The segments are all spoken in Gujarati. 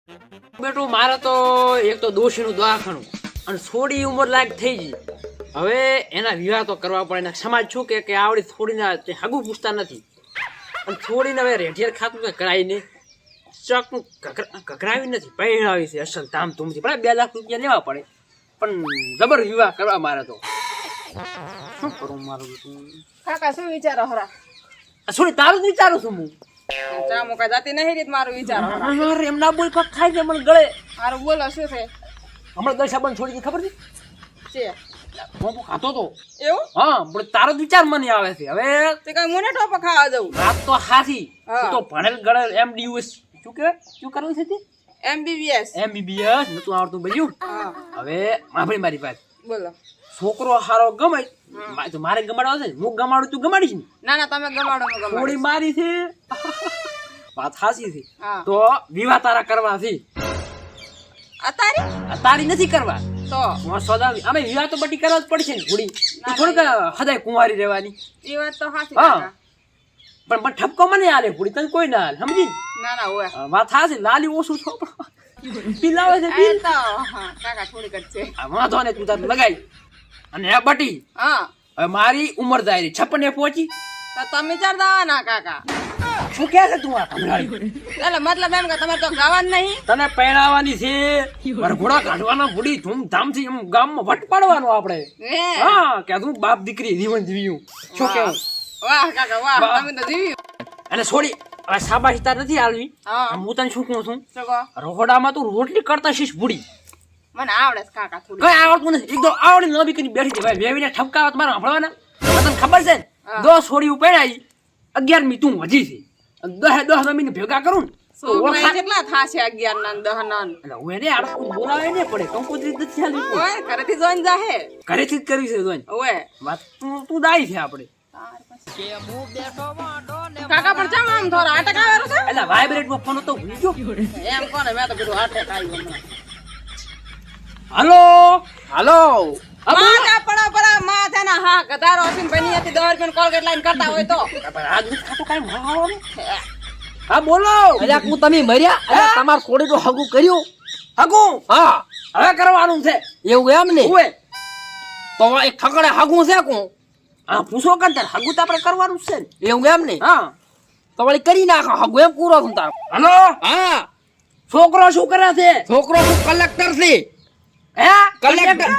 બેટું મારે તો એક તો દોશીનું દવાખાનું અને થોડી ઉંમર લાયક થઈ ગઈ. હવે એના વિવાહ તો કરવા પડે. એના સમાજ શું કે આવડી થોડીના હગું પૂછતા નથી અને થોડીને હવે રેઢિયાર ખાતું કે કરાવીને ચક કકરાવી નથી પહેરાવી છે અસલ ધામધૂમથી. ભલે 2 લાખ રૂપિયા લેવા પડે પણ જબર વિવાહ કરવા મારે તો. શું કરું મારું બેટું? કાકા શું વિચારો હરા? થોડી તારું જ વિચારું છું હું. ચા મુકા જાતી નહીં રીત મારું વિચારો હરા. અરે એમ ના બોલ કોક ખાઈ જાય મને ગળે. હારું બોલો શું છે? હમણાં દશાબન છોડી ખબર છે છે હું ખાતો તો. એવું? હા પણ તારો જ વિચાર મને આવે છે. હવે તે કઈ મને ટોપા ખાવા દઉં? વાત તો હાથી. હા. તું તો ભણેલ ગળેલ MDUS શું કહેવાય શું કરવું છે તે? MBBS. MBBS નતું આવડતું બધું. હા હવે માફી મારી પાસે બોલો. છોકરો હારો ગમે તો મારે ગમાડવા છે. હું ગમાડું તું ગમાડીશ ને. ના ના તમે ગમાડો હું ગમાડો. થોડી મારી છે વાત હાસી છે. હા. તો વિવાહ તારા કરવા છે. અતારી આ તારી નથી કરવા. તો હું સદા અમે વિવાહ તો બટી કરવા જ પડશે ને થોડી. તું થોડીક હદાય કુંવારી રહેવાની. એ વાત તો હાચી હા. કાકા. પણ ઠપકો મને આલે પૂરી તને કોઈ ના હાલે સમજી ના ના હોય વાત હાસી. લાલી ઓછું છો પીલાવે છે એ પીલ. તો હા કાકા થોડી કટ છે. આ વાંધો ને તું તાર લગાઈ અને આ બટી હા હવે મારી ઉંમર જાય 56 પહોંચી. તો તમે ચાર દાવા ના કાકા. શું કહે છે તું આ ભમરાડી? એટલે મતલબ એમ કે તમારે તો ગાવાનું નહીં. તને પહેરાવાની છે વરઘોડા કાઢવાના બુડી ધૂમધામથી એમ ગામમાં વટ પાડવાનો આપણે. હે હા કે તું બાપ દીકરી જીવન જીવ્યું શું કેવું? વાહ કાકા વાહ વાહ. તમે તો જીવી. અને છોડી હવે શાબાશી તાર નથી આલવી. હા હું તને શું કહું છું ચકો રહોડામાં તું રોટલી કરતા શીશ બુડી. મને આવડે છે કાકા થોડી. કઈ આવડતું નથી. એકદમ આવડી નવી કરી બેઠી છે ભાઈ. વેવીને ઠપકાવત મારે સાંભળવાના. તને ખબર છે ને હા. 10 છોડી ઉપેડાઈ 11મી તું વધી છે. 10 નમીને ભેગા કરું ને તો છોકરા ઓળખા. કેટલા થાશે 11 ના 10 ના એટલે હું એને આડકું બોલાવે ને પડે કંકોત્રી નથી ચાલી. ઓય ઘરેથી જોઈન જાહે ઘરેથી જ કરી છે જોઈને. ઓય વાત તું દાઈ છે આપણે. કાકા પણ ચામ આમ થોડા આટક આવેરો છે એટલે વાઇબ્રેટ માં ફોન તો ભૂલી ગયો. એમ કોને મેં તો કીધું આટક આવ્યું હમણાં. હાલો હાલો માથા પડા પડા માથાના હા ગધારો હસીન બની હતી 10 રૂપિયાનો કોલગેટ લાઈન કરતા હોય તો આજ નથી ખાતો કાંઈ મારો ને. હા બોલો. અલ્યા હું તમે મર્યા અલ્યા તમાર છોડીનું હગું કર્યું? હગું હા હવે કરવાનું છે. એવું એમ ને? ઓય તો એક ઠકડે હગું છે કોણ? હા પૂછો કર તાર હગું તો આપણે કરવાનું જ છે ને. એવું એમ ને? હા તો વળી કરી નાખો હગું એમ પૂરો છું તારો. હાલો હા છોકરો શું કરે છે? છોકરો તું કલેક્ટર છે. હે કલેક્ટર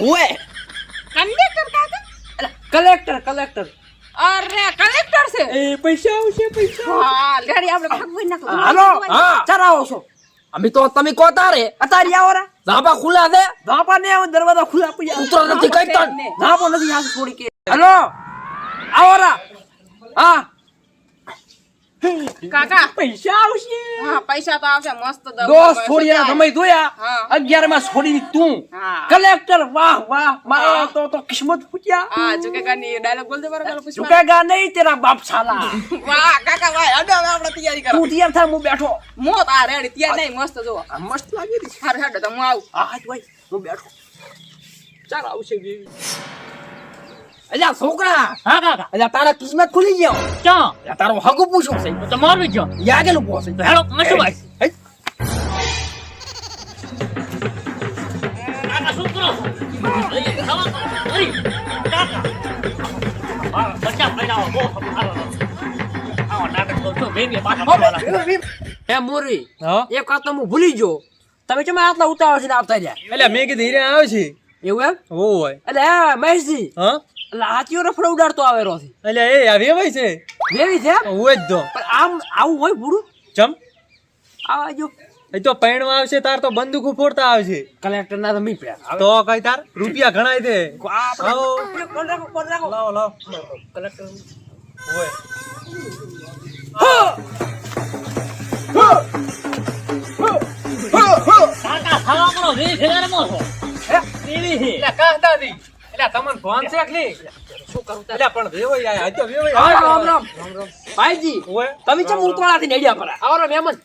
ઓય કંડક્ટર કાકા કલેક્ટર કલેક્ટર. અરે કલેક્ટર છે એ પૈસા આવશે પૈસા. હા લેડી આપણે ભગવાન નાખો હાલો હા. ચરાવો છો અમે તો તમે કો તારે અતારી આવો રા. ધાબા ખુલ્લા છે ધાપા ને આવો દરવાજા ખુલ્લા પડી ઉતરો નથી કઈ તન. ધાપો નથી આ થોડી કે. હાલો આવો રા. હા કાકા પૈસા આવશે. હા પૈસા તો આવશે મસ્ત દઉં દોસ્ત છોડીના સમય જોયા. હા. 11 માં છોડી તું હા. કલેક્ટર. વાહ વાહ મારા તો કિસ્મત ફૂટ્યા. હા જો કે કાની ડાયલોગ બોલ દે બરાબર પુષ્પા ઝુકેગા નહીં તેરા બાપ સાલા. વાહ કાકા વાહ અડો હવે આપણે તૈયારી કરો તું તૈયાર થા હું બેઠો. મોત આ રેડી તૈયાર નહીં મસ્ત જો આ મસ્ત લાગી રહી. હાર હેડો તો હું આવું હા ભાઈ હું બેઠો. ચાલ આવશે બેબી. અલ્યા છોકરા હા કાકા અલ્યા તારા કિસ્મત ખુલી ગયો. ક્યાં અલ્યા તારો હગું પૂછો છે તો મારું જ યાગેલું પૂછે તો હેડો મશું ભાઈ કાકા શું કરો છો? ખાવા તો અરે કાકા હા બચ્ચા પડાવો બહુ આવો નાટક કરો છો બેબી પાછા પડવાના હે મોરી હા એક વાત તો હું ભૂલી ગયો. તમે કેમ આટલા ઉતાવળ છે ને આવતા રહ્યા? એટલે મેં કીધું હીરે આવે છે એવું એમ? હોય એટલે હે મહેશજી હા એટલે હાથીઓ રફડો ઉડાડતો આવેલો છે. એટલે એ આવી ભાઈ છે વેવી છે એમ? હોય જ તો પણ આમ આવું હોય ભૂડું ચમ આવા જો એ તો પૈણમાં આવશે તાર તો બંદૂકો ફોડતા આવશે કલેક્ટર ના તો મી પડ્યા. તો કઈ તાર રૂપિયા ગણાય દે આવો. કોણ રાખો લાવો લાવો કલેક્ટર હોય કાકા ખાવા કરો રે ફેરમો છો એવી છે એટલે કાહ દાદી એટલે તમને ફોન છે કે નહીં? શું કરું તાર? એટલે પણ વેવાઈ આયા આ તો વેવાઈ રામ આયા. રામ રામ. ભાઈજી હોય તમે ચમ ઉતવાળાથી નડ્યા પર આવો રે મહેમાન.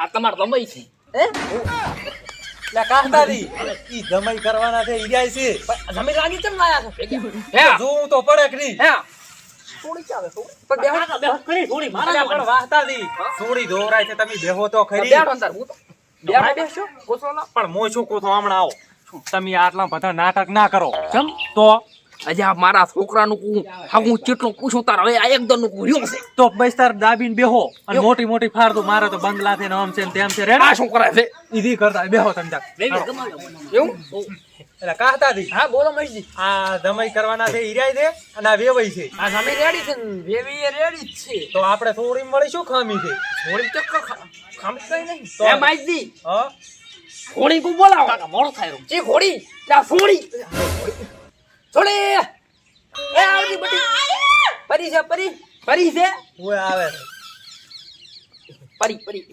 આ તમાર દમઈ છે હે એટલે કાહ દાદી ઈ જમાઈ કરવાના છે ઈ જાય છે જમીન લાગી ચમ લાયા છો? હે જોવું તો પડે કે નહીં? હે થોડી ચાલે થોડી. પણ બેહો. કાકા બેહો કરી થોડી મારા અલ્યા પણ વાહતાજી સોડી ધોરાય છે તમે બેહો તો ખરી બેઠો અંદર હું તો બેહો બેસજો. કોથળો લાવો. પણ મો શું કહું છું હમણાં આવો તમે આટલા બધા નાટક ના કરો ચમ તો આજે આ મારા છોકરાનું કું હા હું કેટલું પૂછું તાર હવે આ એકદમ નું રહ્યો છે તો બસ તાર દાબીને બેહો અને મોટી મોટી ફાડતું મારે તો બંગલા છે ને આમ છે ને તેમ છે રેડા આ શું કરે છે ઈધી કરતા બેહો તમે તાર. વેવી ગમાડો એવું એટલે કાહતાજી હા બોલો મહેશજી. આ દમાઈ કરવાના છે હીરાય છે અને આ વેવાઈ છે આ સામે રેડી છે ને વેવી એ રેડી જ છે. તો આપણે થોડી મળી શું ખામી છે થોડી તો ખામી કઈ નહીં. તો એ મહેશજી હા ઘોડી કો બોલાવો. કાકા મોડું થાય રહ્યું. જે ઘોડી ના સોડી સોડી એ આવડી બટી પરી છે પરી છે ઓય આવે છે પરી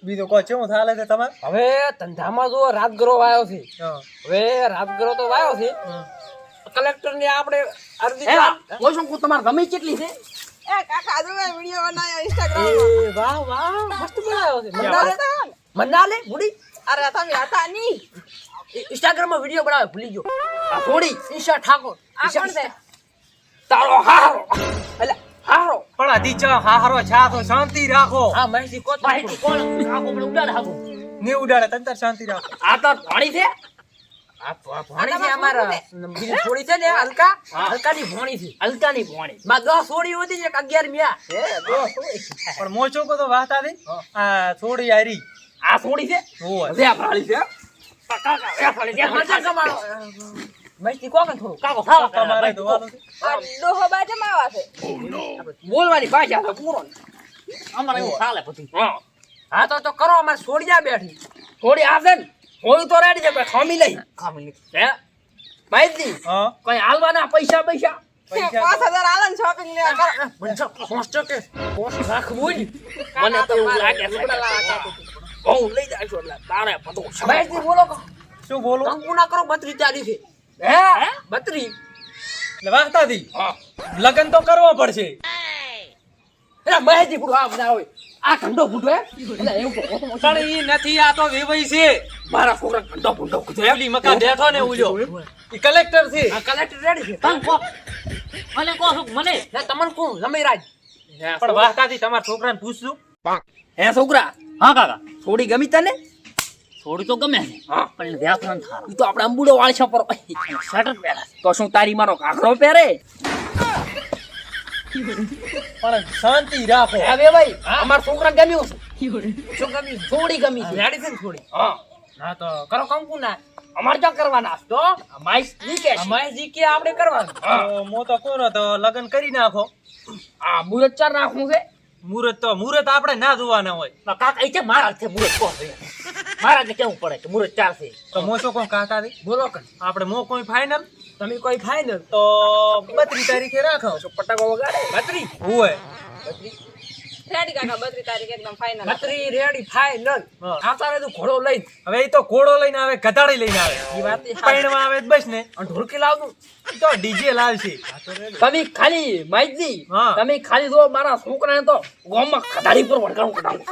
બીજું કોઈ કેવું ચાલે છે તમારે હવે ધંધામાં જો રાજગરો વાયો છે. હા. હવે રાજગરો તો વાયો છે. કલેક્ટર ને આપણે અરજી હે હું શું કહું તમારે ગમે કેટલી છે એ કાકા જો મેં વિડિયો બનાવ્યો ઇન્સ્ટાગ્રામ એ વાહ વાહ મસ્ત બનાવ્યો છે. મન્ના લે બુડી અરે તમે હતા ની ઇન્સ્ટાગ્રામ માં વિડિયો બનાવે ભૂલી ગયો. આ થોડી ઈશા ઠાકોર આ કોણ છે તારો હારો એટલે હારો પણ આધી ચા હારો છા તો શાંતિ રાખો હા મહેશજી કોત માહિતી કોણ કાકો મને ઉડાડે હાકો ને ઉડાડે તમ તાર શાંતિ રાખો આ તો ભણી છે આ ભણી છે અમારા બીજી થોડી છે ને હલકા હલકાની ભણી છે અલકાની ભોણી માં 10 છોડી હતી ને 11 મ્યા હે 10 પણ મોચો કો તો વાત આવી આ થોડી આરી આ થોડી છે ઓય લે ભરાળી છે કાકા એ ફાલે ત્યાં મજા કમાડો મસ્તી કોણ થોડું કાકો થાવ તમારે ધોવાનું છે આ ડોહો બાજુ માં આવા છે બોલવાની ભાષા તો પૂરો અમારે એવું ચાલે બધું હા તો કરો અમારે છોડિયા બેઠી થોડી આવશે ને થોડી તો રેડી છે પણ ખામી નહીં ખામી હે માહિતી હા કઈ હાલવાના પૈસા 5000 આલન શોપિંગ લેવા કરો મને પોસ્ટ કે પોસ્ટ રાખવું જ મને તો એવું લાગે છે બહુ લઈ જાય છો એટલે તારે બધું માહિતી બોલો શું બોલું કંકુ ના કરો 32 40 છે હે 32 એટલે વાહતાજી લગન તો કરવો પડશે એટલે માહિતી પૂરું આ બધા હોય આ ઘંટો ફૂટો હે એટલે એવું તો પણ ઈ નથી આ તો વેવાઈ છે મારા છોકરા ઘંટો ફૂટો કીધું ઓલી મકા બેઠો ને ઉલ્યો ઈ કલેક્ટર છે આ કલેક્ટર રેડી છે તમ કો મને કો શું મને ને તમને કોણ લમેરાજ પણ વાહતાજી તમારા છોકરાને પૂછશું હે છોકરા હા કાકા થોડી ગમી તને થોડી તો ગમે છે હા. પણ વ્યાકરણ થારું ઈ તો આપણે અંબુડો વાળી છપરો શર્ટ પહેરા તો શું તારી મારો કાકરો પહેરે પણ શાંતિ રાખો હવે ભાઈ અમાર છોકરા ગમ્યું છે શું ગમ્યું થોડી ગમી છે રેડી છે ને થોડી હા ના તો કરો કંકુ ના અમાર ક્યાં કરવાના તો માઈસ જી કે માઈસ કે આપણે કરવાનું તો મો તો કોનો તો લગન કરી નાખો આ મુરત ચાર નાખવું છે મુહૂર્ત આપણે ના જોવાના હોય કાકા એ છે મારા છે મુરત કોણ છે મારા ને કેવું પડે કે મુરત ચાર છે તો મો શું કોણ કાતા બોલો કન આપણે મો કોઈ ફાઇનલ તમે કોઈ ફાઇનલ તો 32 તારીખે રાખો પટાકો વગાડે બત્રી હોય રેડી કાકા 32 તારીખ એકદમ ફાઇનલ બત્રી રેડી ફાઇનલ હા. આવતા રે તું ઘોડો લઈને હવે ઈ તો ઘોડો લઈને આવે ગધાડી લઈને આવે ઈ વાત ઈ પૈણમાં આવે તો બસ ને અને ઢોલકી લાવતું ઈ તો ડીજે લાવશે તમે ખાલી માઈજી હા. તમે ખાલી જો મારા છોકરાને તો ગામમાં ખદાડી પર વળગાડું કઢાવું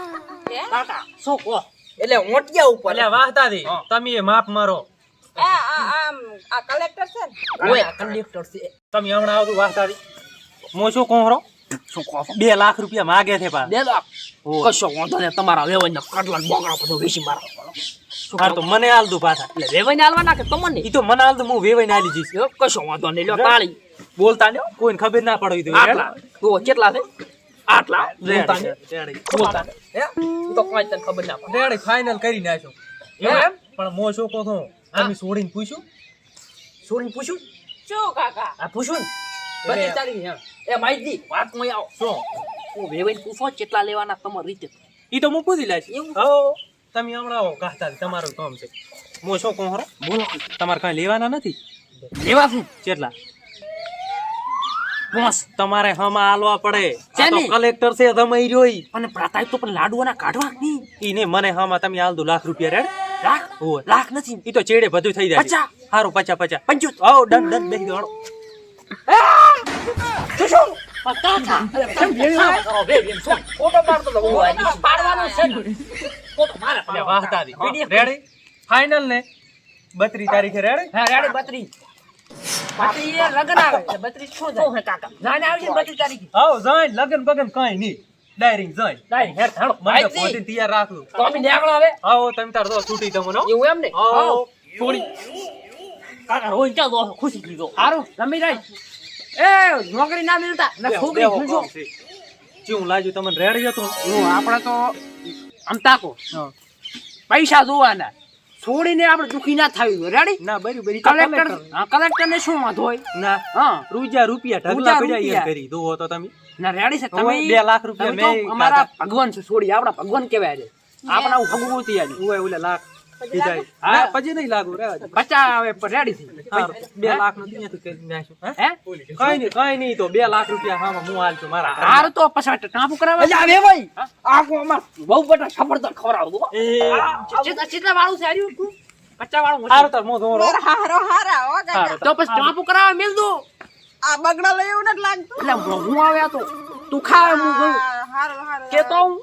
કાકા શું કહો એટલે ઓટિયા ઉપર એટલે વાહતાજી હા. તમે એ માપ મારો આ કલેક્ટર છે ને ઓય આ કંડક્ટર છે તમે હમણાં આવતું વાહતાજી મો શું કોહરો શું કહો 2 લાખ રૂપિયા માગે છે પા દે દો ઓય. કશો વાંધો ને તમારા વેવણને કટલા બોગડા બધો વેચી મારો હાર તો મને હાલ દઉં પાછા એટલે વેવઈને હાલવાના કે તમને ઈ તો મને હાલ દઉં હું વેવાઈને હાલી જઈશ એ કશો વાંધો નહીં લ્યો તાળી બોલતા ને કોઈને ખબર ના પડે ઈ તો આટલા તો કેટલા છે આટલા બોલતા ને રેડી બોલતા ને હે ઈ તો કોઈ તને ખબર ના પડે રેડી ફાઇનલ કરી નાખ્યો એમ પણ મો શું કહો છો તમે છોડીને પૂછ્યું સોરી પૂછું શું કાકા આ પૂછું ને બધી તારી એ માઈજી વાત માં આવો શું હું વેવઈને પૂછો કેટલા લેવાના તમારી રીતે ઈ તો હું પૂછી લઈશ એવું? હો તમે હમણાં આવો કાહતા તમારું કામ છે મો શું કહો હરો બોલો તમારે કઈ લેવાના નથી લેવા છે કેટલા બોસ તમારે હમા હાલવા પડે આ તો શેની? કલેક્ટર છે તમે ઈ જોઈ અને પ્રાતાય તો પણ લાડવાના કાઢવા નહીં ઈ ને મને હમા તમે હાલ દો લાખ રૂપિયા રેડ લાખ ઓય લાખ નથી ઈ તો ચેડે બધું થઈ જાય 50. હારું 50 પંચોત આવો ડન ડન બેસી દો હાલો. શું શું પણ કાકા કેમ ભેળી હોય? કરો બે બેન શું ફોટો પાડતો તો બહુ આજી. પાડવાનો છે ને. ફોટો મારે એટલે પાડવાનો. વાહતાજી રેડી ફાઇનલ ને 32 તારીખે રેડી હા રેડી બત્રી પાછી એ લગ્ન આવે એટલે 32 શું થાય? હે કાકા જાણે આવશે ને 32 તારીખે. આવ જાય લગન બગન કઈ નહીં ડાયરેક્ટ જાય ડાયરેક્ટ હેર થાળો મને ભાઈ, પહોંચીને તૈયાર રાખું તો અમે નીકળો હવે. આવો તમે તાર તો છૂટી તમને હો. એવું એમ ને? આવો છોડી કાકા રોઈ ક્યાં દો ખુશી થઈ દો સારું, રમી જાય. એ નોકરી ના મિલતા ને છોકરી બેહો, જોજો. કામ છે. કેવું લાગ્યું તમને રેડી હતું આપણે તો આમ તાકો પૈસા જોવાના, છોડીને આપણે દુખી ના થયું. રેડી? ના બરી કલેક્ટર કલેક્ટર ને શું વાંધો હોય? ના હા રૂપિયા ઢગલા રૂપિયા. પડ્યા એમ કરી દો તો તમે ના રેડી છે તમે? 2 લાખ રૂપિયા તમે તો મેં અમારા ભગવાન છે, છોડી આપણા ભગવાન કહેવાય છે. આપણા હું હગું બોલતી આજે. ઓય ઓલે લાખ કીધા હા. ના પછી નહીં લાગુ રે 50 આવે પણ રેડી થઈ. 2 લાખ નું દિયા તો કરી નાખ્યું હે? કઈ નહીં તો 2 લાખ રૂપિયા હામાં હું હાલ છું મારા હારું તો પછી ટાંપુ કરાવવા. અલ્યા આવે ભાઈ આખો અમાર બહુ બટા ખબરદાર ખવડાવ દો એ કેટલા વાળું છે હાર્યું તું? 50 વાળું હારો તાર મો ધોરો હારો હારા હો કાકા. તો પછી ટાંપુ કરાવવા મેલ દો. આ બગડા લઈ એવું નથી લાગતું. એટલે હું આવ્યા તો તું ખા હું ગયું હારું હારું કે તો હું